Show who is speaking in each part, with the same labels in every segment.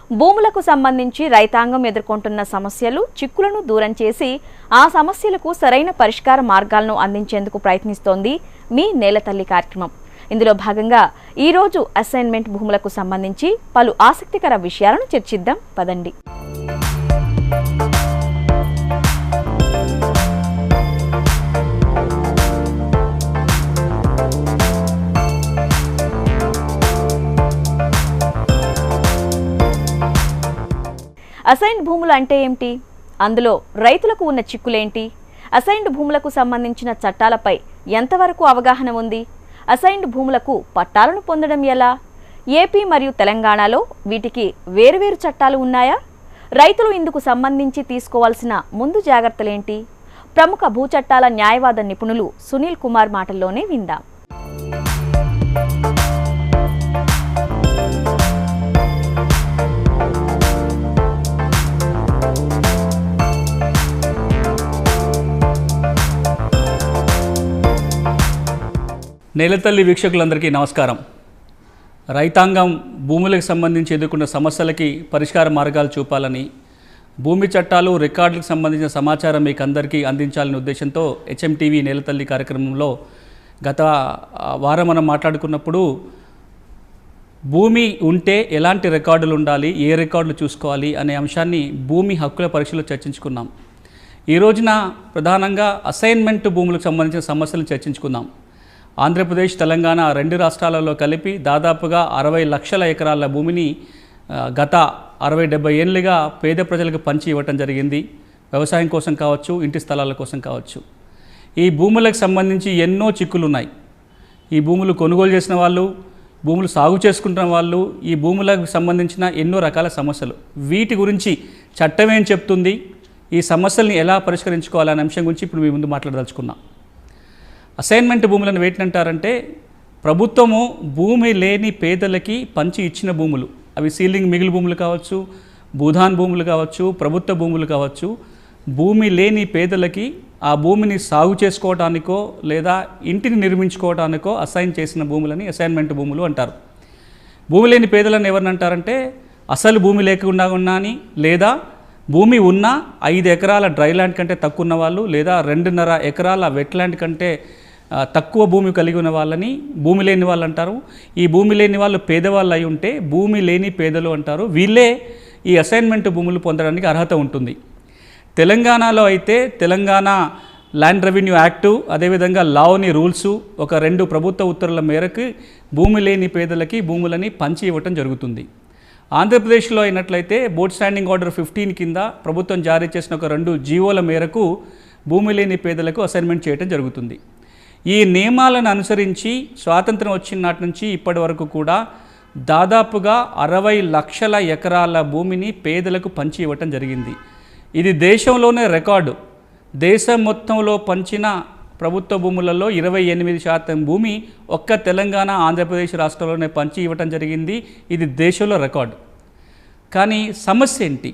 Speaker 1: భూములకు సంబంధించి రైతాంగం ఎదుర్కొంటున్న సమస్యలు, చిక్కులను దూరం చేసి ఆ సమస్యలకు సరైన పరిష్కార మార్గాలను అందించేందుకు ప్రయత్నిస్తోంది మీ నేలతల్లి కార్యక్రమం. ఇందులో భాగంగా ఈ రోజు అసైన్మెంట్ భూములకు సంబంధించి పలు ఆసక్తికర విషయాలను చర్చిద్దాం. పదండి. అసైన్డ్ భూములు అంటే ఏమిటి? అందులో రైతులకు ఉన్న చిక్కులేంటి? అసైన్డ్ భూములకు సంబంధించిన చట్టాలపై ఎంతవరకు అవగాహన ఉంది? అసైన్డ్ భూములకు పట్టాలను పొందడం ఎలా? ఏపీ మరియు తెలంగాణలో వీటికి వేరువేరు చట్టాలు ఉన్నాయా? రైతులు ఇందుకు సంబంధించి తీసుకోవాల్సిన ముందు జాగ్రత్తలేంటి? ప్రముఖ భూచట్టాల న్యాయవాద నిపుణులు సునీల్ కుమార్ మాటల్లోనే విందాం.
Speaker 2: నేలతల్లి వీక్షకులందరికీ నమస్కారం. రైతాంగం భూములకు సంబంధించి ఎదుర్కొన్న సమస్యలకి పరిష్కార మార్గాలు చూపాలని, భూమి చట్టాలు, రికార్డులకు సంబంధించిన సమాచారం మీకు అందరికీ అందించాలనే ఉద్దేశంతో హెచ్ఎంటీవీ నేలతల్లి కార్యక్రమంలో గత వారం మనం మాట్లాడుకున్నప్పుడు భూమి ఉంటే ఎలాంటి రికార్డులు ఉండాలి, ఏ రికార్డులు చూసుకోవాలి అనే అంశాన్ని భూమి హక్కుల పరీక్షలో చర్చించుకున్నాం. ఈ రోజున ప్రధానంగా అసైన్మెంట్ భూములకు సంబంధించిన సమస్యలను చర్చించుకుందాం. ఆంధ్రప్రదేశ్, తెలంగాణ రెండు రాష్ట్రాలలో కలిపి దాదాపుగా 60 లక్షల ఎకరాల భూమిని గత 60-70 ఏళ్ళుగా పేద ప్రజలకు పంచి ఇవ్వటం జరిగింది. వ్యవసాయం కోసం కావచ్చు, ఇంటి స్థలాల కోసం కావచ్చు. ఈ భూములకు సంబంధించి ఎన్నో చిక్కులు ఉన్నాయి. ఈ భూములు కొనుగోలు చేసిన వాళ్ళు, భూములు సాగు చేసుకుంటున్న వాళ్ళు, ఈ భూములకు సంబంధించిన ఎన్నో రకాల సమస్యలు, వీటి గురించి చట్టం ఏం చెప్తుంది, ఈ సమస్యల్ని ఎలా పరిష్కరించుకోవాలనే అంశం గురించి ఇప్పుడు మీ ముందు మాట్లాడదలుచుకున్నాం. అసైన్మెంట్ భూములను వేటినంటారంటే, ప్రభుత్వము భూమి లేని పేదలకి పంచి ఇచ్చిన భూములు. అవి సీలింగ్ మిగిలి భూములు కావచ్చు, భూధాన్ భూములు కావచ్చు, ప్రభుత్వ భూములు కావచ్చు. భూమి లేని పేదలకి ఆ భూమిని సాగు చేసుకోవడానికో లేదా ఇంటిని నిర్మించుకోవడానికో అసైన్ చేసిన భూములని అసైన్మెంట్ భూములు అంటారు. భూమి లేని పేదలను ఎవరిని అంటారంటే, అసలు భూమి లేకుండా ఉన్నాని, లేదా భూమి ఉన్న 5 ఎకరాల డ్రై ల్యాండ్ కంటే తక్కువ ఉన్న వాళ్ళు, లేదా 2.5 ఎకరాల వెట్ ల్యాండ్ కంటే తక్కువ భూమి కలిగి ఉన్న వాళ్ళని భూమి లేని వాళ్ళు అంటారు. ఈ భూమి లేని వాళ్ళు పేదవాళ్ళు అయి ఉంటే భూమి లేని పేదలు అంటారు. వీళ్ళే ఈ అసైన్మెంట్ భూములు పొందడానికి అర్హత ఉంటుంది. తెలంగాణలో అయితే తెలంగాణ ల్యాండ్ రెవెన్యూ యాక్టు, అదేవిధంగా లాని రూల్సు, ఒక 2 ప్రభుత్వ ఉత్తర్వుల మేరకు భూమి లేని పేదలకి భూములని పంచి ఇవ్వటం జరుగుతుంది. ఆంధ్రప్రదేశ్లో అయినట్లయితే బోర్డ్ స్టాండింగ్ ఆర్డర్ 15 కింద ప్రభుత్వం జారీ చేసిన ఒక 2 జీవోల మేరకు భూమి లేని పేదలకు అసైన్మెంట్ చేయడం జరుగుతుంది. ఈ నియమాలను అనుసరించి స్వాతంత్రం వచ్చిన నాటి నుంచి ఇప్పటి వరకు కూడా దాదాపుగా 60 లక్షల ఎకరాల భూమిని పేదలకు పంచి ఇవ్వటం జరిగింది. ఇది దేశంలోనే రికార్డు. దేశం మొత్తంలో పంచిన ప్రభుత్వ భూములలో 28% భూమి ఒక్క తెలంగాణ, ఆంధ్రప్రదేశ్ రాష్ట్రంలోనే పంచి ఇవ్వటం జరిగింది. ఇది దేశంలో రికార్డు. కానీ సమస్య ఏంటి?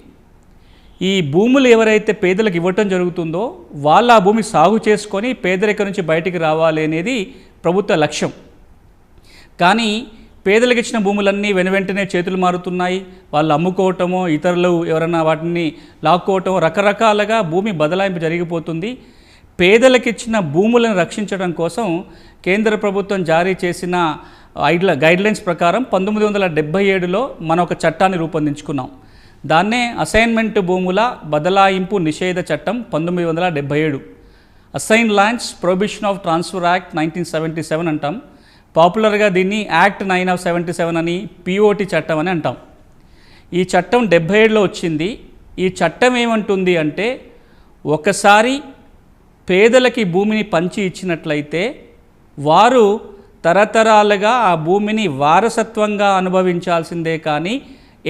Speaker 2: ఈ భూములు ఎవరైతే పేదలకు ఇవ్వటం జరుగుతుందో వాళ్ళు ఆ భూమి సాగు చేసుకొని పేదరికం నుంచి బయటికి రావాలి అనేది ప్రభుత్వ లక్ష్యం. కానీ పేదలకు ఇచ్చిన భూములన్నీ వెనువెంటనే చేతులు మారుతున్నాయి. వాళ్ళు అమ్ముకోవటమో, ఇతరులు ఎవరైనా వాటిని లాక్కోవటమో, రకరకాలుగా భూమి బదలాయింపు జరిగిపోతుంది. పేదలకు ఇచ్చిన భూములను రక్షించడం కోసం కేంద్ర ప్రభుత్వం జారీ చేసిన గైడ్లైన్స్ ప్రకారం 1977లో మనం ఒక చట్టాన్ని రూపొందించుకున్నాం. దాన్నే అసైన్మెంట్ భూముల బదలాయింపు నిషేధ చట్టం 1977, assign lands prohibition of transfer act 1977 అంటాం. పాపులర్గా దీన్ని యాక్ట్ 9 of 77 అని, పిఓటి చట్టం అని అంటాం. ఈ చట్టం 77లో వచ్చింది. ఈ చట్టం ఏమంటుంది అంటే, ఒకసారి పేదలకి భూమిని పంచి ఇచ్చినట్లయితే వారు తరతరాలుగా ఆ భూమిని వారసత్వంగా అనుభవించాల్సిందే, కానీ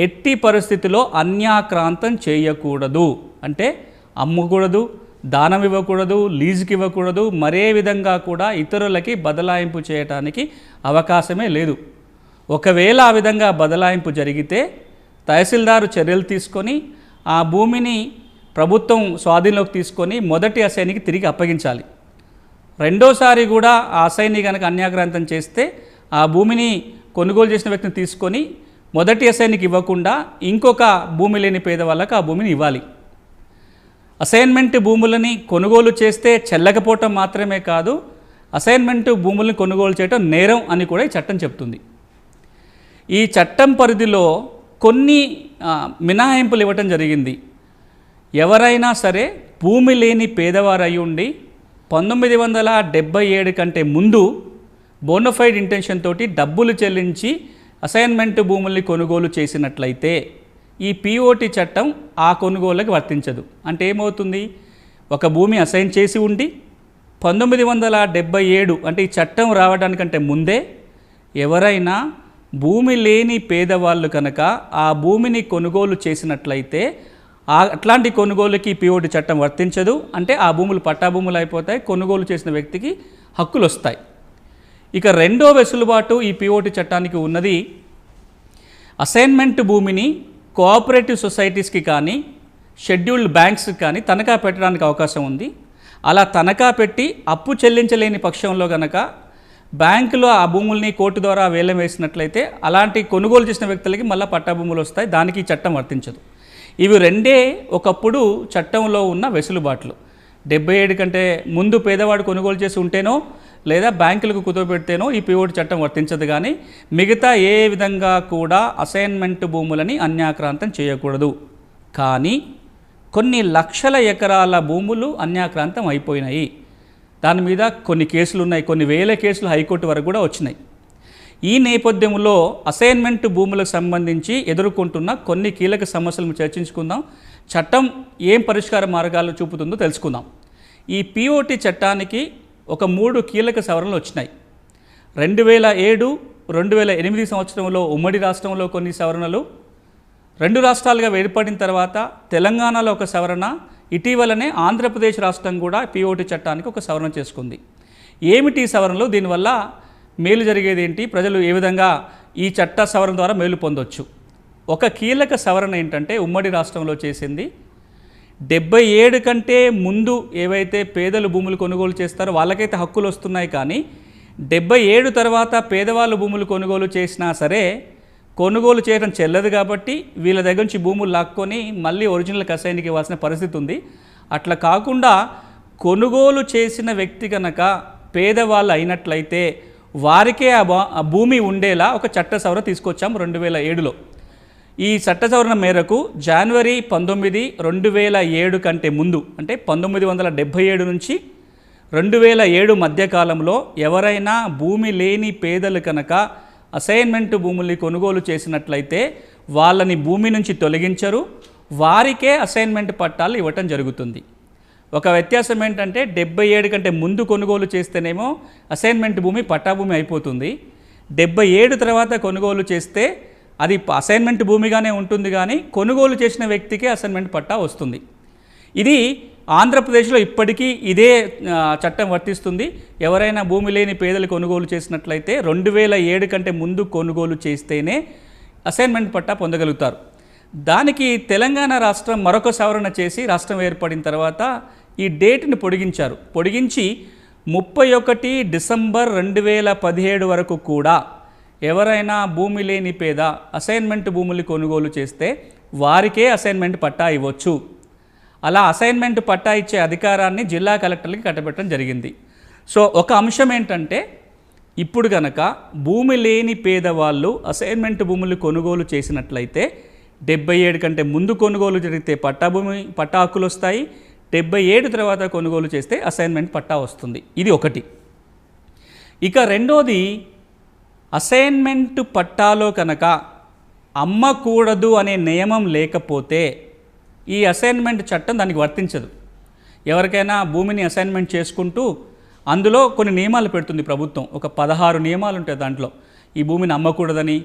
Speaker 2: ఎట్టి పరిస్థితిలో అన్యాక్రాంతం చేయకూడదు. అంటే అమ్మకూడదు, దానం ఇవ్వకూడదు, లీజుకి ఇవ్వకూడదు, మరే విధంగా కూడా ఇతరులకి బదలాయింపు చేయడానికి అవకాశమే లేదు. ఒకవేళ ఆ విధంగా బదలాయింపు జరిగితే తహసీల్దారు చర్యలు తీసుకొని ఆ భూమిని ప్రభుత్వం స్వాధీనంలోకి తీసుకొని మొదటి అసైన్కి తిరిగి అప్పగించాలి. రెండోసారి కూడా ఆ అసైన్ని కనుక అన్యాక్రాంతం చేస్తే ఆ భూమిని కొనుగోలు చేసిన వ్యక్తిని తీసుకొని మొదటి అసైన్కి ఇవ్వకుండా ఇంకొక భూమి లేని పేదవాళ్ళకు ఆ భూమిని ఇవ్వాలి. అసైన్మెంట్ భూములని కొనుగోలు చేస్తే చెల్లకపోవటం మాత్రమే కాదు, అసైన్మెంట్ భూములను కొనుగోలు చేయటం నేరం అని కూడా ఈ చట్టం చెప్తుంది. ఈ చట్టం పరిధిలో కొన్ని మినహాయింపులు ఇవ్వటం జరిగింది. ఎవరైనా సరే భూమి లేని పేదవారు అయి ఉండి 1977 కంటే ముందు బోనఫైడ్ ఇంటెన్షన్ తోటి డబ్బులు చెల్లించి అసైన్మెంట్ భూముల్ని కొనుగోలు చేసినట్లయితే ఈ పిఓటి చట్టం ఆ కొనుగోలుకి వర్తించదు. అంటే ఏమవుతుంది, ఒక భూమి అసైన్ చేసి ఉండి 1977 అంటే ఈ చట్టం రావడానికంటే ముందే ఎవరైనా భూమి లేని పేదవాళ్ళు కనుక ఆ భూమిని కొనుగోలు చేసినట్లయితే అట్లాంటి కొనుగోలుకి పిఓటి చట్టం వర్తించదు. అంటే ఆ భూములు పట్టా భూములు అయిపోతాయి, కొనుగోలు చేసిన వ్యక్తికి హక్కులు వస్తాయి. ఇక రెండో వెసులుబాటు ఈ పిఓటి చట్టానికి ఉన్నది, అసైన్మెంట్ భూమిని కోఆపరేటివ్ సొసైటీస్కి కానీ షెడ్యూల్డ్ బ్యాంక్స్కి కానీ తనఖా పెట్టడానికి అవకాశం ఉంది. అలా తనఖా పెట్టి అప్పు చెల్లించలేని పక్షంలో కనుక బ్యాంకులో ఆ భూముల్ని కోర్టు ద్వారా వేలం వేసినట్లయితే అలాంటి కొనుగోలు చేసిన వ్యక్తులకి మళ్ళీ పట్టా భూములు వస్తాయి. దానికి ఈ చట్టం వర్తించదు. ఇవి రెండే ఒకప్పుడు చట్టంలో ఉన్న వెసులుబాట్లు. 77 కంటే ముందు పేదవాడు కొనుగోలు చేసి ఉంటేనో లేదా బ్యాంకులకు కుదవపెడితేనో ఈ పిఓటి చట్టం వర్తించదు. కానీ మిగతా ఏ విధంగా కూడా అసైన్మెంట్ భూములని అన్యాక్రాంతం చేయకూడదు. కానీ కొన్ని లక్షల ఎకరాల భూములు అన్యాక్రాంతం అయిపోయినాయి. దాని మీద కొన్ని కేసులు ఉన్నాయి, కొన్ని వేల కేసులు హైకోర్టు వరకు కూడా వచ్చినాయి. ఈ నేపథ్యంలో అసైన్మెంట్ భూములకు సంబంధించి ఎదుర్కొంటున్న కొన్ని కీలక సమస్యలను చర్చించుకుందాం. చట్టం ఏం పరిష్కార మార్గాలు చూపుతుందో తెలుసుకుందాం. ఈ పిఓటి చట్టానికి ఒక 3 కీలక సవరణలు వచ్చినాయి. 2007, 2008 సంవత్సరంలో ఉమ్మడి రాష్ట్రంలో కొన్ని సవరణలు, 2 రాష్ట్రాలుగా ఏర్పడిన తర్వాత తెలంగాణలో ఒక సవరణ, ఇటీవలనే ఆంధ్రప్రదేశ్ రాష్ట్రం కూడా పిఓటి చట్టానికి ఒక సవరణ చేసుకుంది. ఏమిటి ఈ సవరణలు, దీనివల్ల మేలు జరిగేది ఏంటి, ప్రజలు ఏ విధంగా ఈ చట్ట సవరణ ద్వారా మేలు పొందొచ్చు? ఒక కీలక సవరణ ఏంటంటే ఉమ్మడి రాష్ట్రంలో చేసింది, 77 కంటే ముందు ఏవైతే పేదలు భూములు కొనుగోలు చేస్తారో వాళ్ళకైతే హక్కులు వస్తున్నాయి. కానీ 77 తర్వాత పేదవాళ్ళు భూములు కొనుగోలు చేసినా సరే కొనుగోలు చేయడం చెల్లదు. కాబట్టి వీళ్ళ దగ్గర నుంచి భూములు లాక్కొని మళ్ళీ ఒరిజినల్ కసైన్కి ఇవ్వాల్సిన పరిస్థితి ఉంది. అట్లా కాకుండా కొనుగోలు చేసిన వ్యక్తి కనుక పేదవాళ్ళు అయినట్లయితే వారికే ఆ భూమి ఉండేలా ఒక చట్ట సవరణ తీసుకొచ్చాము 2007లో. ఈ చట్ట సవరణ మేరకు జనవరి 19, 2007 కంటే ముందు అంటే 1977 నుంచి 2007 మధ్యకాలంలో ఎవరైనా భూమి లేని పేదలు కనుక అసైన్మెంట్ భూముల్ని కొనుగోలు చేసినట్లయితే వాళ్ళని భూమి నుంచి తొలగించరు, వారికే అసైన్మెంట్ పట్టాలు ఇవ్వటం జరుగుతుంది. ఒక వ్యత్యాసం ఏంటంటే 77 కంటే ముందు కొనుగోలు చేస్తేనేమో అసైన్మెంట్ భూమి పట్టా భూమి అయిపోతుంది. 77 తర్వాత కొనుగోలు చేస్తే అది అసైన్మెంట్ భూమిగానే ఉంటుంది, కానీ కొనుగోలు చేసిన వ్యక్తికే అసైన్మెంట్ పట్టా వస్తుంది. ఇది ఆంధ్రప్రదేశ్లో ఇప్పటికీ ఇదే చట్టం వర్తిస్తుంది. ఎవరైనా భూమి లేని పేదలు కొనుగోలు చేసినట్లయితే 2007 కంటే ముందు కొనుగోలు చేస్తేనే అసైన్మెంట్ పట్టా పొందగలుగుతారు. దానికి తెలంగాణ రాష్ట్రం మరొక సవరణ చేసి రాష్ట్రం ఏర్పడిన తర్వాత ఈ డేట్ని పొడిగించి 31 డిసెంబర్ 2017 వరకు కూడా ఎవరైనా భూమి లేని పేద అసైన్మెంట్ భూములు కొనుగోలు చేస్తే వారికే అసైన్మెంట్ పట్టా ఇవ్వచ్చు. అలా అసైన్మెంట్ పట్టా ఇచ్చే అధికారాన్ని జిల్లా కలెక్టర్లకి కట్టబెట్టడం జరిగింది. సో ఒక అంశం ఏంటంటే, ఇప్పుడు కనుక భూమి లేని పేదవాళ్ళు అసైన్మెంట్ భూములు కొనుగోలు చేసినట్లయితే 77 కంటే ముందు కొనుగోలు జరిగితే పట్టా హక్కులు వస్తాయి, 77 తర్వాత కొనుగోలు చేస్తే అసైన్మెంట్ పట్టా వస్తుంది. ఇది ఒకటి. ఇక రెండోది, అసైన్మెంట్ పట్టాలో కనుక అమ్మకూడదు అనే నియమం లేకపోతే ఈ అసైన్మెంట్ చట్టం దానికి వర్తించదు. ఎవరికైనా భూమిని అసైన్మెంట్ చేసుకుంటూ అందులో కొన్ని నియమాలు పెడుతుంది ప్రభుత్వం. ఒక 16 నియమాలు ఉంటాయి దాంట్లో. ఈ భూమిని అమ్మకూడదని,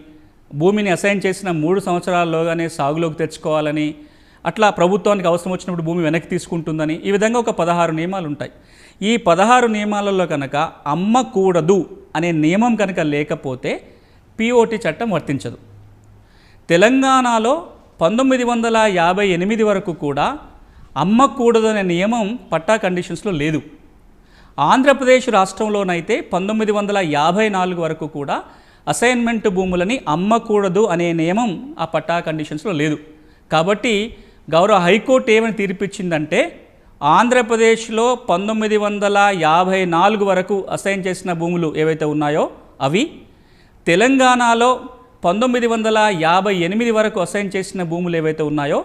Speaker 2: భూమిని అసైన్ చేసిన 3 సంవత్సరాల్లోగానే సాగులోకి తెచ్చుకోవాలని, అట్లా ప్రభుత్వానికి అవసరం వచ్చినప్పుడు భూమి వెనక్కి తీసుకుంటుందని, ఈ విధంగా ఒక 16 నియమాలు ఉంటాయి. ఈ 16 నియమాలలో కనుక అమ్మకూడదు అనే నియమం కనుక లేకపోతే పిఓటి చట్టం వర్తించదు. తెలంగాణలో 1958 వరకు కూడా అమ్మకూడదు అనే నియమం పట్టా కండిషన్స్లో లేదు. ఆంధ్రప్రదేశ్ రాష్ట్రంలోనైతే 1954 వరకు కూడా అసైన్మెంట్ భూములని అమ్మకూడదు అనే నియమం ఆ పట్టా కండిషన్స్లో లేదు. కాబట్టి గౌరవ హైకోర్టు ఏమని తీర్పిచ్చిందంటే ఆంధ్రప్రదేశ్లో 1954 వరకు అసైన్ చేసిన భూములు ఏవైతే ఉన్నాయో అవి, తెలంగాణలో 1958 వరకు అసైన్ చేసిన భూములు ఏవైతే ఉన్నాయో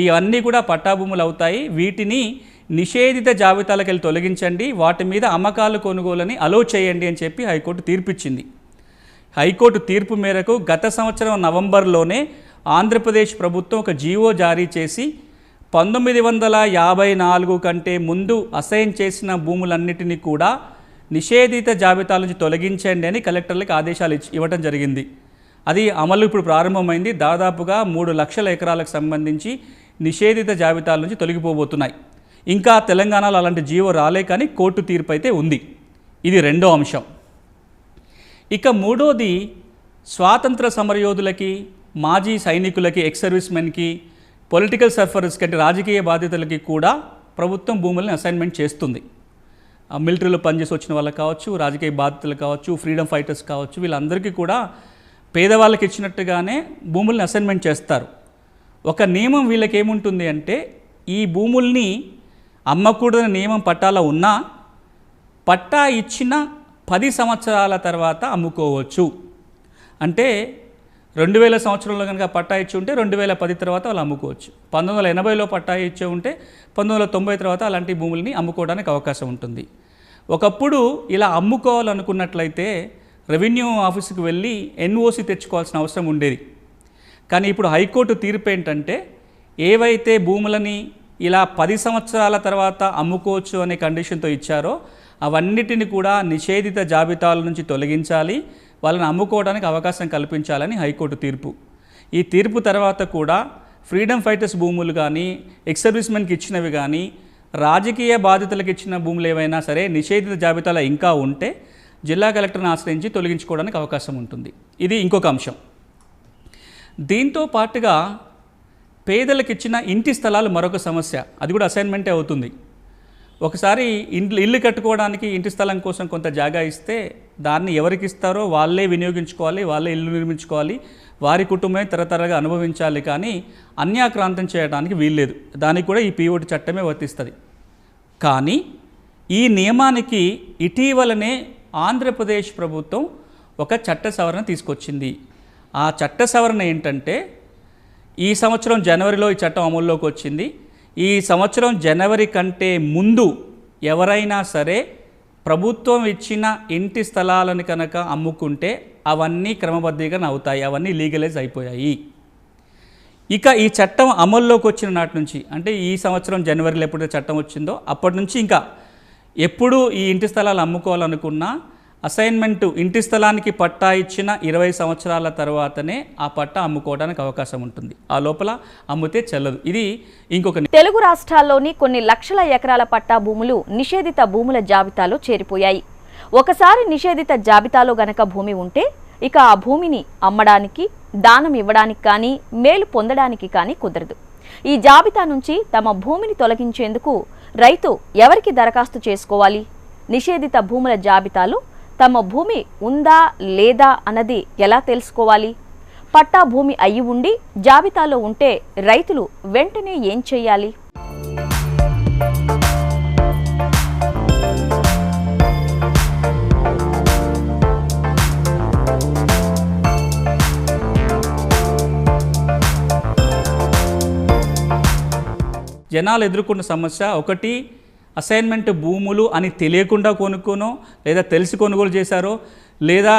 Speaker 2: ఇవన్నీ కూడా పట్టా భూములు అవుతాయి. వీటిని నిషేధిత జాబితాలకు వెళ్ళి తొలగించండి, వాటి మీద అమ్మకాలు కొనుగోలని అలో చేయండి అని చెప్పి హైకోర్టు తీర్పిచ్చింది. హైకోర్టు తీర్పు మేరకు గత సంవత్సరం నవంబర్లోనే ఆంధ్రప్రదేశ్ ప్రభుత్వం ఒక జీవో జారీ చేసి 1954 కంటే ముందు అసైన్ చేసిన భూములన్నిటినీ కూడా నిషేధిత జాబితాల నుంచి తొలగించండి అని కలెక్టర్లకు ఆదేశాలు ఇవ్వడం జరిగింది. అది అమలు ఇప్పుడు ప్రారంభమైంది. దాదాపుగా 3 లక్షల ఎకరాలకు సంబంధించి నిషేధిత జాబితాల నుంచి తొలగిపోబోతున్నాయి. ఇంకా తెలంగాణలో అలాంటి జీవో రాలే, కానీ కోర్టు తీర్పు అయితే ఉంది. ఇది రెండో అంశం. ఇక మూడోది, స్వాతంత్ర సమరయోధులకి, మాజీ సైనికులకి, ఎక్స్ సర్వీస్మెన్కి, పొలిటికల్ సర్ఫరర్స్కి అంటే రాజకీయ బాధితులకి కూడా ప్రభుత్వం భూములను అసైన్మెంట్ చేస్తుంది. మిలిటరీలో పనిచేసి వచ్చిన వాళ్ళకి కావచ్చు, రాజకీయ బాధితులు కావచ్చు, ఫ్రీడమ్ ఫైటర్స్ కావచ్చు, వీళ్ళందరికీ కూడా పేదవాళ్ళకి ఇచ్చినట్టుగానే భూముల్ని అసైన్మెంట్ చేస్తారు. ఒక నియమం వీళ్ళకి ఏముంటుంది అంటే, ఈ భూముల్ని అమ్మకూడని నియమం పట్టాలో ఉన్నా పట్టా ఇచ్చిన 10 సంవత్సరాల తర్వాత అమ్ముకోవచ్చు. అంటే 2000 సంవత్సరంలో కనుక పట్టా ఇచ్చి ఉంటే 2010 తర్వాత వాళ్ళు అమ్ముకోవచ్చు. 1980లో పట్టా ఇచ్చే ఉంటే 1990 తర్వాత అలాంటి భూముల్ని అమ్ముకోవడానికి అవకాశం ఉంటుంది. ఒకప్పుడు ఇలా అమ్ముకోవాలనుకున్నట్లయితే రెవెన్యూ ఆఫీసుకు వెళ్ళి ఎన్ఓసి తెచ్చుకోవాల్సిన అవసరం ఉండేది. కానీ ఇప్పుడు హైకోర్టు తీర్పు ఏంటంటే, ఏవైతే భూములని ఇలా 10 సంవత్సరాల తర్వాత అమ్ముకోవచ్చు అనే కండిషన్తో ఇచ్చారో అవన్నిటిని కూడా నిషేధిత జాబితాల నుంచి తొలగించాలి, వాళ్ళని అమ్ముకోవడానికి అవకాశం కల్పించాలని హైకోర్టు తీర్పు. ఈ తీర్పు తర్వాత కూడా ఫ్రీడమ్ ఫైటర్స్ భూములు కానీ, ఎక్స్ సర్వీస్మెన్కి ఇచ్చినవి కానీ, రాజకీయ బాధితులకు ఇచ్చిన భూములు ఏవైనా సరే నిషేధిత జాబితాలో ఇంకా ఉంటే జిల్లా కలెక్టర్ని ఆశ్రయించి తొలగించుకోవడానికి అవకాశం ఉంటుంది. ఇది ఇంకొక అంశం. దీంతో పాటుగా పేదలకు ఇచ్చిన ఇంటి స్థలాలు మరొక సమస్య. అది కూడా అసైన్మెంటే అవుతుంది. ఒకసారి ఇల్లు కట్టుకోవడానికి ఇంటి స్థలం కోసం కొంత జాగా ఇస్తే దాన్ని ఎవరికి ఇస్తారో వాళ్ళే వినియోగించుకోవాలి, వాళ్ళే ఇల్లు నిర్మించుకోవాలి, వారి కుటుంబమే తరతరగా అనుభవించాలి. కానీ అన్యాక్రాంతం చేయడానికి వీల్లేదు. దానికి కూడా ఈ పిఓటి చట్టమే వర్తిస్తుంది. కానీ ఈ నియమానికి ఇటీవలనే ఆంధ్రప్రదేశ్ ప్రభుత్వం ఒక చట్ట సవరణ తీసుకొచ్చింది. ఆ చట్ట సవరణ ఏంటంటే, ఈ సంవత్సరం జనవరిలో ఈ చట్టం అమల్లోకి వచ్చింది. ఈ సంవత్సరం జనవరి కంటే ముందు ఎవరైనా సరే ప్రభుత్వం ఇచ్చిన ఇంటి స్థలాలను కనుక అమ్ముకుంటే అవన్నీ క్రమబద్ధీకరణ అవుతాయి, అవన్నీ లీగలైజ్ అయిపోయాయి. ఇక ఈ చట్టం అమల్లోకి వచ్చిన నాటి నుంచి, అంటే ఈ సంవత్సరం జనవరిలో ఎప్పుడైతే చట్టం వచ్చిందో అప్పటి నుంచి ఇంకా ఎప్పుడు ఈ ఇంటి స్థలాలు అమ్ముకోవాలనుకున్నా అసైన్మెంటు ఇంటి స్థలానికి పట్టా ఇచ్చిన 20 సంవత్సరాల తర్వాతనే ఆ పట్టా అమ్ముకోవడానికి అవకాశం ఉంటుంది. ఆ లోపల అమ్మితే చెల్లదు. ఇది ఇంకొక.
Speaker 1: తెలుగు రాష్ట్రాల్లోని కొన్ని లక్షల ఎకరాల పట్టా భూములు నిషేధిత భూముల జాబితాలో చేరిపోయాయి. ఒకసారి నిషేధిత జాబితాలో గనక భూమి ఉంటే ఇక ఆ భూమిని అమ్మడానికి, దానం ఇవ్వడానికి కానీ, మేలు పొందడానికి కానీ కుదరదు. ఈ జాబితా నుంచి తమ భూమిని తొలగించేందుకు రైతు ఎవరికి దరఖాస్తు చేసుకోవాలి? నిషేధిత భూముల జాబితాలో తమ భూమి ఉందా లేదా అన్నది ఎలా తెలుసుకోవాలి? పట్టా భూమి అయి ఉండి జాబితాలో ఉంటే రైతులు వెంటనే ఏం చేయాలి?
Speaker 2: జనాలు ఎదుర్కొన్న సమస్య ఒకటి, అసైన్మెంట్ భూములు అని తెలియకుండా కొనుక్కోనో, లేదా తెలిసి కొనుగోలు చేశారో, లేదా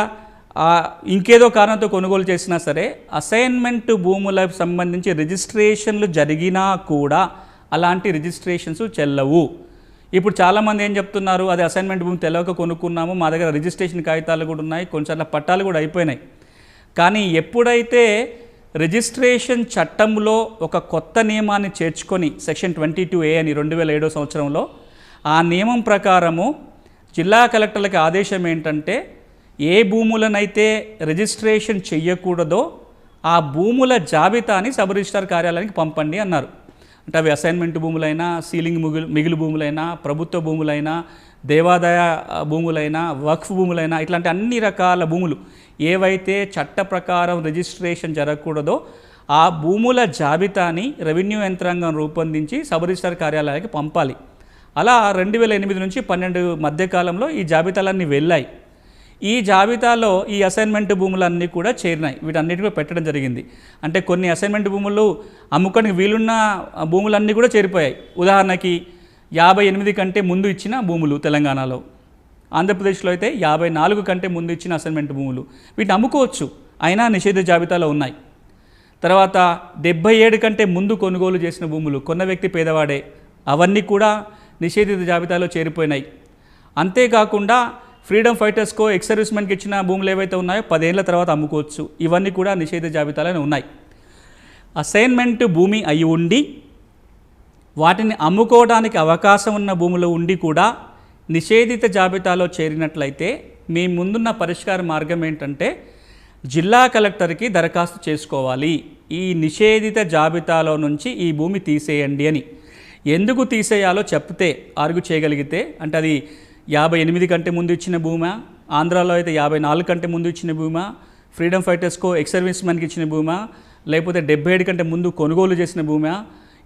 Speaker 2: ఇంకేదో కారణంతో కొనుగోలు చేసినా సరే అసైన్మెంట్ భూములకు సంబంధించి రిజిస్ట్రేషన్లు జరిగినా కూడా అలాంటి రిజిస్ట్రేషన్స్ చెల్లవు. ఇప్పుడు చాలామంది ఏం చెప్తున్నారు, అది అసైన్మెంట్ భూమి తెలియక కొనుక్కున్నాము, మా దగ్గర రిజిస్ట్రేషన్ కాగితాలు కూడా ఉన్నాయి, కొన్నిసార్లు పట్టాలు కూడా అయిపోయినాయి. కానీ ఎప్పుడైతే రిజిస్ట్రేషన్ చట్టంలో ఒక కొత్త నియమాన్ని చేర్చుకొని సెక్షన్ 22A అని 2007 సంవత్సరంలో, ఆ నియమం ప్రకారము జిల్లా కలెక్టర్లకి ఆదేశం ఏంటంటే, ఏ భూములనైతే రిజిస్ట్రేషన్ చెయ్యకూడదో ఆ భూముల జాబితాని సబ్ రిజిస్ట్రార్ కార్యాలయానికి పంపండి అన్నారు. అంటే అవి అసైన్మెంట్ భూములైనా, సీలింగ్ మిగులు భూములైనా, ప్రభుత్వ భూములైనా, దేవాదాయ భూములైనా వక్ఫ్ భూములైనా ఇట్లాంటి అన్ని రకాల భూములు ఏవైతే చట్ట ప్రకారం రిజిస్ట్రేషన్ జరగకూడదో ఆ భూముల జాబితాని రెవెన్యూ యంత్రాంగం రూపొందించి సబ్ రిజిస్ట్రార్ కార్యాలయానికి పంపాలి. అలా 2008 నుంచి 12 మధ్యకాలంలో ఈ జాబితాలన్నీ వెళ్ళాయి. ఈ జాబితాలో ఈ అసైన్మెంట్ భూములన్నీ కూడా చేరినాయి. వీటన్నిటిని పెట్టడం జరిగింది. అంటే కొన్ని అసైన్మెంట్ భూములు అమ్ముకోనికి వీలున్న భూములన్నీ కూడా చేరిపోయాయి. ఉదాహరణకి 58 కంటే ముందు ఇచ్చిన భూములు తెలంగాణలో, ఆంధ్రప్రదేశ్లో అయితే 54 కంటే ముందు ఇచ్చిన అసైన్మెంట్ భూములు, వీటిని అమ్ముకోవచ్చు అయినా నిషేధ జాబితాలో ఉన్నాయి. తర్వాత 77 కంటే ముందు కొనుగోలు చేసిన భూములు, కొన్న వ్యక్తి పేదవాడే, అవన్నీ కూడా నిషేధిత జాబితాలో చేరిపోయినాయి. అంతేకాకుండా ఫ్రీడమ్ ఫైటర్స్కో ఎక్స్ సర్వీస్మెన్కి ఇచ్చిన భూములు ఏవైతే ఉన్నాయో 10 ఏళ్ల తర్వాత అమ్ముకోవచ్చు, ఇవన్నీ కూడా నిషేధ జాబితాలోనే ఉన్నాయి. అసైన్మెంట్ భూమి అయి ఉండి వాటిని అమ్ముకోవడానికి అవకాశం ఉన్న భూములు ఉండి కూడా నిషేధిత జాబితాలో చేరినట్లయితే మీ ముందున్న పరిష్కార మార్గం ఏంటంటే జిల్లా కలెక్టర్కి దరఖాస్తు చేసుకోవాలి. ఈ నిషేధిత జాబితాలో నుంచి ఈ భూమి తీసేయండి అని. ఎందుకు తీసేయాలో చెప్తే ఆర్గ్యూ చేయగలిగితే, అంటే అది 58 కంటే ముందు ఇచ్చిన భూమా, ఆంధ్రాలో అయితే 54 కంటే ముందు ఇచ్చిన భూమా, ఫ్రీడమ్ ఫైటర్స్కో ఎక్స్ సర్వీస్మెన్కి ఇచ్చిన భూమా, లేకపోతే 77 కంటే ముందు కొనుగోలు చేసిన భూమా,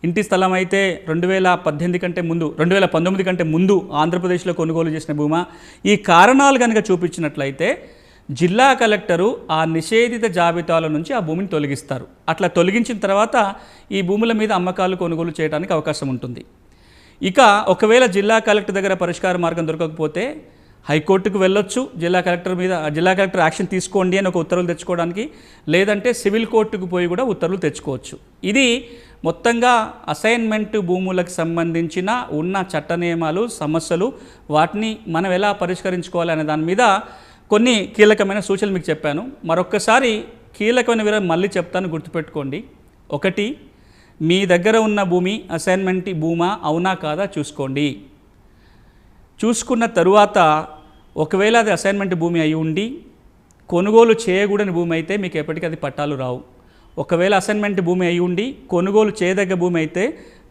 Speaker 2: ఇంటి స్థలం అయితే 2018 కంటే ముందు 2019 కంటే ముందు ఆంధ్రప్రదేశ్లో కొనుగోలు చేసిన భూమా, ఈ కారణాలు కనుక చూపించినట్లయితే జిల్లా కలెక్టరు ఆ నిషేధిత జాబితాల నుంచి ఆ భూమిని తొలగిస్తారు. అట్లా తొలగించిన తర్వాత ఈ భూముల మీద అమ్మకాలు కొనుగోలు చేయడానికి అవకాశం ఉంటుంది. ఇక ఒకవేళ జిల్లా కలెక్టర్ దగ్గర పరిష్కార మార్గం దొరకకపోతే హైకోర్టుకు వెళ్ళొచ్చు. జిల్లా కలెక్టర్ యాక్షన్ తీసుకోండి అని ఒక ఉత్తర్వులు తెచ్చుకోవడానికి, లేదంటే సివిల్ కోర్టుకు పోయి కూడా ఉత్తర్వులు తెచ్చుకోవచ్చు. ఇది మొత్తంగా అసైన్మెంట్ భూములకు సంబంధించిన ఉన్న చట్ట నియమాలు, సమస్యలు, వాటిని మనం ఎలా పరిష్కరించుకోవాలి అనే దాని మీద కొన్ని కీలకమైన సూచనలు మీకు చెప్పాను. మరొక్కసారి కీలకమైన వివరం మళ్ళీ చెప్తాను, గుర్తుపెట్టుకోండి. 1, మీ దగ్గర ఉన్న భూమి అసైన్మెంట్ భూమా అవునా కాదా చూసుకోండి. చూసుకున్న తరువాత ఒకవేళ అది అసైన్మెంట్ భూమి అయి ఉండి కొనుగోలు చేయకూడని భూమి అయితే మీకు ఎప్పటికీ అది పట్టాలు రావు. ఒకవేళ అసైన్మెంట్ భూమి అయి ఉండి కొనుగోలు చేయదగ్గ భూమి అయితే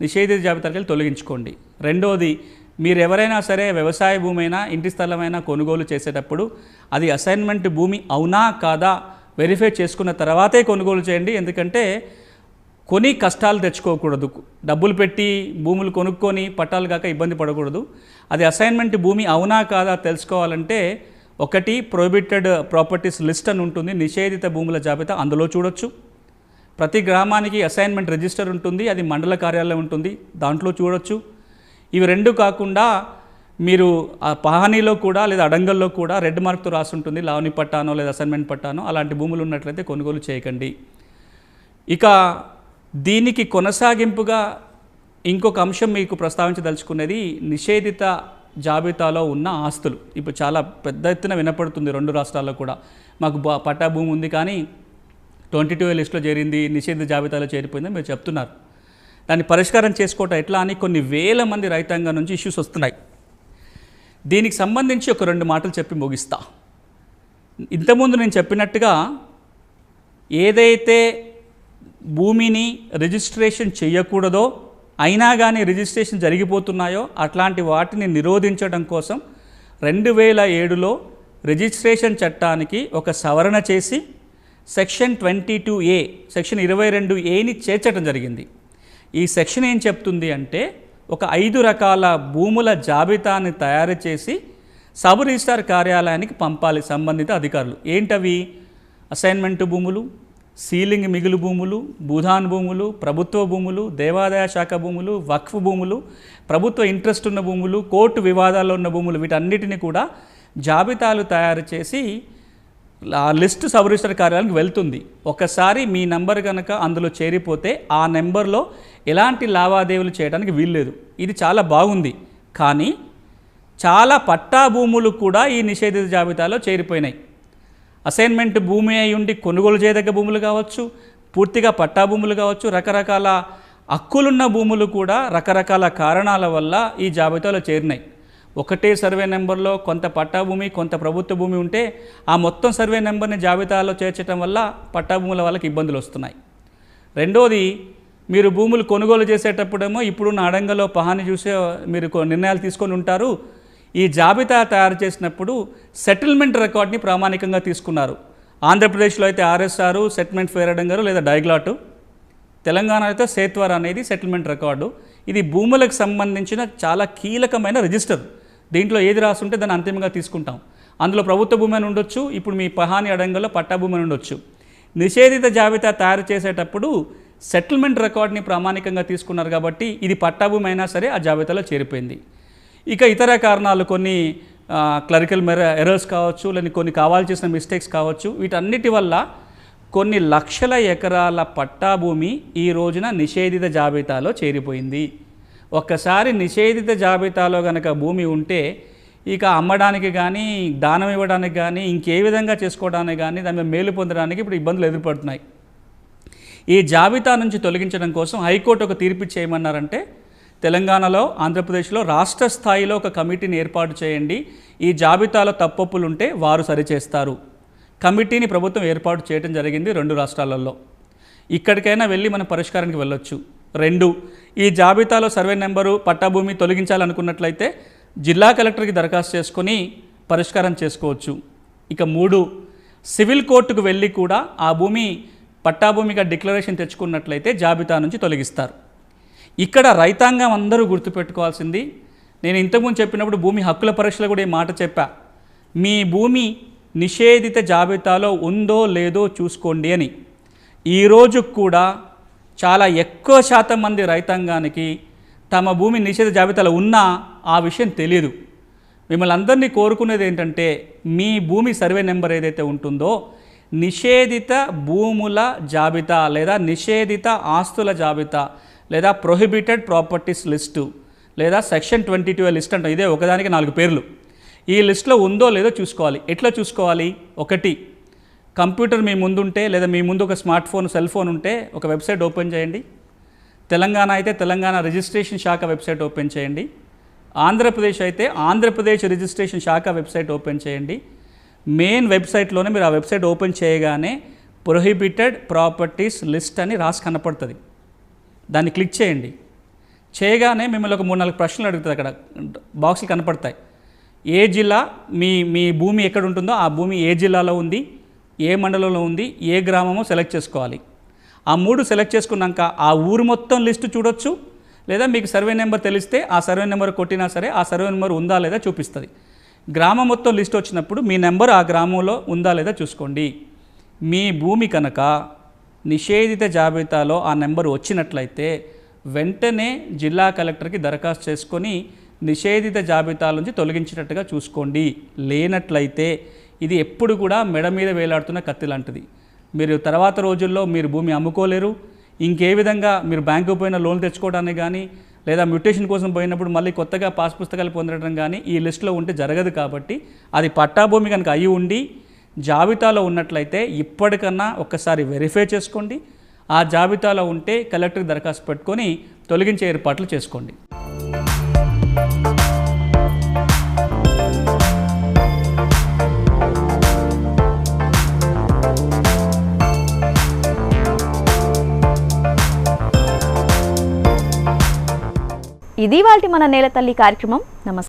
Speaker 2: నిషేధిత జాబితాకి తొలగించుకోండి. రెండోది, మీరు ఎవరైనా సరే వ్యవసాయ భూమి అయినా ఇంటి స్థలమైనా కొనుగోలు చేసేటప్పుడు అది అసైన్మెంట్ భూమి అవునా కాదా వెరిఫై చేసుకున్న తర్వాతే కొనుగోలు చేయండి. ఎందుకంటే కొని కష్టాలు తెచ్చుకోకూడదు. డబ్బులు పెట్టి భూములు కొనుక్కొని పట్టాలు కాక ఇబ్బంది పడకూడదు. అది అసైన్మెంట్ భూమి అవునా కాదా తెలుసుకోవాలంటే 1, ప్రొహిబిటెడ్ ప్రాపర్టీస్ లిస్ట్ అని ఉంటుంది, నిషేధిత భూముల జాబితా, అందులో చూడొచ్చు. ప్రతి గ్రామానికి అసైన్మెంట్ రిజిస్టర్ ఉంటుంది, అది మండల కార్యాలయం ఉంటుంది, దాంట్లో చూడొచ్చు. ఇవి 2 కాకుండా మీరు ఆ పహానీలో కూడా లేదా అడంగల్లో కూడా రెడ్ మార్క్తో రాసి ఉంటుంది, లావణి పట్టానో లేదా అసైన్మెంట్ పట్టానో, అలాంటి భూములు ఉన్నట్లయితే కొనుగోలు చేయకండి. ఇక దీనికి కొనసాగింపుగా ఇంకొక అంశం మీకు ప్రస్తావించదలుచుకునేది నిషేధిత జాబితాలో ఉన్న ఆస్తులు. ఇప్పుడు చాలా పెద్ద ఎత్తున వినపడుతుంది 2 రాష్ట్రాల్లో కూడా, మాకు పట్టా భూమి ఉంది కానీ 22A లిస్టులో చేరింది, నిషేధిత జాబితాలో చేరిపోయిందని మీరు చెప్తున్నారు. దాన్ని పరిష్కారం చేసుకోవటం ఎట్లా అని కొన్ని వేల మంది రైతాంగం నుంచి ఇష్యూస్ వస్తున్నాయి. దీనికి సంబంధించి ఒక 2 మాటలు చెప్పి ముగిస్తా. ఇంతకుముందు నేను చెప్పినట్టుగా ఏదైతే భూమిని రిజిస్ట్రేషన్ చేయకూడదో అయినా కానీ రిజిస్ట్రేషన్ జరిగిపోతున్నాయో అట్లాంటి వాటిని నిరోధించడం కోసం 2007లో రిజిస్ట్రేషన్ చట్టానికి ఒక సవరణ చేసి సెక్షన్ 22A, సెక్షన్ 22Aని చేర్చడం జరిగింది. ఈ సెక్షన్ ఏం చెప్తుంది అంటే ఒక 5 రకాల భూముల జాబితాని తయారు చేసి సబ్ రిజిస్ట్రార్ కార్యాలయానికి పంపాలి సంబంధిత అధికారులు. ఏంటవి? అసైన్మెంట్ భూములు, సీలింగ్ మిగులు భూములు, భూదాన్ భూములు, ప్రభుత్వ భూములు, దేవాదాయ శాఖ భూములు, వక్ఫ్ భూములు, ప్రభుత్వ ఇంట్రెస్ట్ ఉన్న భూములు, కోర్టు వివాదాల్లో ఉన్న భూములు, వీటన్నిటిని కూడా జాబితాలు తయారు చేసి ఆ లిస్టు సబ్ రిజిస్టర్ కార్యాలయానికి వెళ్తుంది. ఒకసారి మీ నెంబర్ కనుక అందులో చేరిపోతే ఆ నెంబర్లో ఎలాంటి లావాదేవీలు చేయడానికి వీల్లేదు. ఇది చాలా బాగుంది. కానీ చాలా పట్టా భూములు కూడా ఈ నిషేధిత జాబితాలో చేరిపోయినాయి. అసైన్మెంట్ భూమి అయి ఉండి కొనుగోలు చేయదగ్గ భూములు కావచ్చు, పూర్తిగా పట్టా భూములు కావచ్చు, రకరకాల హక్కులున్న భూములు కూడా రకరకాల కారణాల వల్ల ఈ జాబితాలో చేరినాయి. ఒకటే సర్వే నెంబర్లో కొంత పట్టా భూమి, కొంత ప్రభుత్వ భూమి ఉంటే ఆ మొత్తం సర్వే నెంబర్ని జాబితాలో చేర్చడం వల్ల పట్టా భూముల వాళ్ళకి ఇబ్బందులు వస్తున్నాయి. రెండోది, మీరు భూములు కొనుగోలు చేసేటప్పుడేమో ఇప్పుడున్న అడంగలో పహాని చూసే మీరు నిర్ణయాలు తీసుకొని ఉంటారు. ఈ జాబితా తయారు చేసినప్పుడు సెటిల్మెంట్ రికార్డ్ని ప్రామాణికంగా తీసుకున్నారు. ఆంధ్రప్రదేశ్లో అయితే ఆర్ఎస్ఆర్, సెటిల్మెంట్ ఫేరడం గారు లేదా డైగ్లాటు, తెలంగాణలో అయితే సేత్వర్ అనేది సెటిల్మెంట్ రికార్డు. ఇది భూములకు సంబంధించిన చాలా కీలకమైన రిజిస్టర్. దీంట్లో ఏది రాసుంటే దాన్ని అంతిమంగా తీసుకుంటాం. అందులో ప్రభుత్వ భూమి అని ఉండొచ్చు, ఇప్పుడు మీ పహాని అడంగల్లో పట్టా భూమి అని ఉండొచ్చు. నిషేధిత జాబితా తయారు చేసేటప్పుడు సెటిల్మెంట్ రికార్డ్ని ప్రామాణికంగా తీసుకున్నారు కాబట్టి ఇది పట్టా భూమి అయినా సరే ఆ జాబితాలో చేరిపోయింది. ఇక ఇతర కారణాలు కొన్ని క్లరికల్ ఎర్రర్స్ కావచ్చు, లేదా కొన్ని కావాల్సిన మిస్టేక్స్ కావచ్చు. వీటన్నిటి వల్ల కొన్ని లక్షల ఎకరాల పట్టా భూమి ఈ రోజున నిషేధిత జాబితాలో చేరిపోయింది. ఒక్కసారి నిషేధిత జాబితాలో కనుక భూమి ఉంటే ఇక అమ్మడానికి కానీ, దానం ఇవ్వడానికి కానీ, ఇంకే విధంగా చేసుకోవడానికి కానీ, దాని మీద మేలు పొందడానికి ఇప్పుడు ఇబ్బందులు ఎదురుపడుతున్నాయి. ఈ జాబితా నుంచి తొలగించడం కోసం హైకోర్టు ఒక తీర్పు చేయమన్నారంటే తెలంగాణలో, ఆంధ్రప్రదేశ్లో రాష్ట్ర స్థాయిలో ఒక కమిటీని ఏర్పాటు చేయండి, ఈ జాబితాలో తప్పొప్పులు ఉంటే వారు సరిచేస్తారు. కమిటీని ప్రభుత్వం ఏర్పాటు చేయడం జరిగింది 2 రాష్ట్రాలలో. ఇక్కడికైనా వెళ్ళి మనం పరిష్కారానికి వెళ్ళొచ్చు. 2, ఈ జాబితాలో సర్వే నెంబరు, పట్టాభూమి తొలగించాలనుకున్నట్లయితే జిల్లా కలెక్టర్కి దరఖాస్తు చేసుకొని పరిష్కారం చేసుకోవచ్చు. ఇక 3, సివిల్ కోర్టుకు వెళ్ళి కూడా ఆ భూమి పట్టాభూమిగా డిక్లరేషన్ తెచ్చుకున్నట్లయితే జాబితా నుంచి తొలగిస్తారు. ఇక్కడ రైతాంగం అందరూ గుర్తుపెట్టుకోవాల్సింది, నేను ఇంతకుముందు చెప్పినప్పుడు భూమి హక్కుల పరీక్షలో కూడా ఈ మాట చెప్పా, మీ భూమి నిషేధిత జాబితాలో ఉందో లేదో చూసుకోండి అని. ఈరోజు కూడా చాలా ఎక్కువ శాతం మంది రైతాంగానికి తమ భూమి నిషేధ జాబితాలో ఉన్నా ఆ విషయం తెలియదు. మిమ్మల్ని అందరినీ కోరుకునేది ఏంటంటే మీ భూమి సర్వే నెంబర్ ఏదైతే ఉంటుందో నిషేధిత భూముల జాబితా లేదా నిషేధిత ఆస్తుల జాబితా లేదా ప్రొహిబిటెడ్ ప్రాపర్టీస్ లిస్టు లేదా సెక్షన్ 22 లిస్ట్ అంటాం. ఇదే ఒకదానికి 4 పేర్లు. ఈ లిస్టులో ఉందో లేదో చూసుకోవాలి. ఎట్లా చూసుకోవాలి? 1, కంప్యూటర్ మీ ముందుంటే లేదా మీ ముందు ఒక స్మార్ట్ ఫోన్, సెల్ ఫోన్ ఉంటే ఒక వెబ్సైట్ ఓపెన్ చేయండి. తెలంగాణ అయితే తెలంగాణ రిజిస్ట్రేషన్ శాఖ వెబ్సైట్ ఓపెన్ చేయండి. ఆంధ్రప్రదేశ్ అయితే ఆంధ్రప్రదేశ్ రిజిస్ట్రేషన్ శాఖ వెబ్సైట్ ఓపెన్ చేయండి. మెయిన్ వెబ్సైట్లోనే మీరు ఆ వెబ్సైట్ ఓపెన్ చేయగానే ప్రొహిబిటెడ్ ప్రాపర్టీస్ లిస్ట్ అని రాసి కనపడుతుంది. దాన్ని క్లిక్ చేయండి. చేయగానే మిమ్మల్ని ఒక 3-4 ప్రశ్నలు అడుగుతుంది. అక్కడ బాక్సులు కనపడతాయి. ఏ జిల్లా, మీ భూమి ఎక్కడ ఉంటుందో ఆ భూమి ఏ జిల్లాలో ఉంది, ఏ మండలంలో ఉంది, ఏ గ్రామమో సెలెక్ట్ చేసుకోవాలి. ఆ 3 సెలెక్ట్ చేసుకున్నాక ఆ ఊరు మొత్తం లిస్టు చూడొచ్చు, లేదా మీకు సర్వే నెంబర్ తెలిస్తే ఆ సర్వే నెంబర్ కొట్టినా సరే ఆ సర్వే నెంబర్ ఉందా లేదా చూపిస్తుంది. గ్రామం మొత్తం లిస్ట్ వచ్చినప్పుడు మీ నెంబర్ ఆ గ్రామంలో ఉందా లేదా చూసుకోండి. మీ భూమి కనుక నిషేధిత జాబితాలో ఆ నెంబర్ వచ్చినట్లయితే వెంటనే జిల్లా కలెక్టర్కి దరఖాస్తు చేసుకొని నిషేధిత జాబితాల నుంచి తొలగించినట్టుగా చూసుకోండి. లేనట్లయితే ఇది ఎప్పుడు కూడా మెడ మీద వేలాడుతున్న కత్తి లాంటిది. మీరు తర్వాత రోజుల్లో మీరు భూమి అమ్ముకోలేరు. ఇంకే విధంగా మీరు బ్యాంకు పోయిన లోన్ తెచ్చుకోవడానికి కానీ లేదా మ్యూటేషన్ కోసం పోయినప్పుడు మళ్ళీ కొత్తగా పాస్ పుస్తకాలు పొందడం కానీ ఈ లిస్టులో ఉంటే జరగదు. కాబట్టి అది పట్టాభూమి కనుక అయి ఉండి జాబితాలో ఉన్నట్లయితే ఇప్పటికన్నా ఒక్కసారి వెరిఫై చేసుకోండి. ఆ జాబితాలో ఉంటే కలెక్టర్కి దరఖాస్తు పెట్టుకొని తొలగించే ఏర్పాట్లు చేసుకోండి.
Speaker 1: ఇది వాల్టి మన నేల తల్లి కార్యక్రమం. నమస్తే.